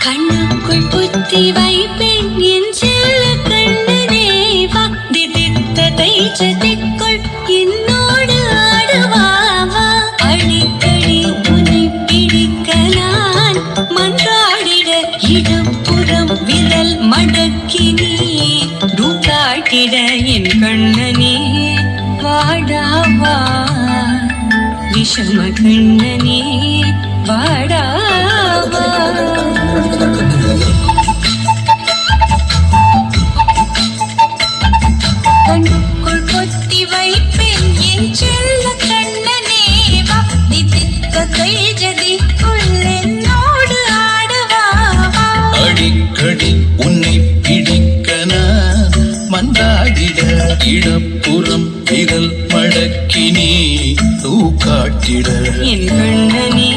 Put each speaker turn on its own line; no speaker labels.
கண்ணுக்குள் புத்தி வைப்பேன் என் செல்ல கண்ணனே வா, திதித்ததை சதிக்குள் என்னோடு ஆடுவாவா. அடிக்கடி உன்னை பிடிக்க நான் மன்றாடிட இடப்புறம் விரல் மடக்கி நீ தூக்காட்டிட என் கண்ணனே வாடாவா, விஷம கண்ணனே வாடாவா. கண்ணுக்குள் பொத்தி வைப்பேன் என் செல்ல கண்ணனே வா, திதித்ததை ஜதிக்குள் என்னோடு ஆடுவாவா.
அடிக்கடி உன்னை பிடிக்க நான் மன்றாடிட இடப்புறம் விரல் மடக்கி நீ தூக்காட்டிட
என் கண்ணனே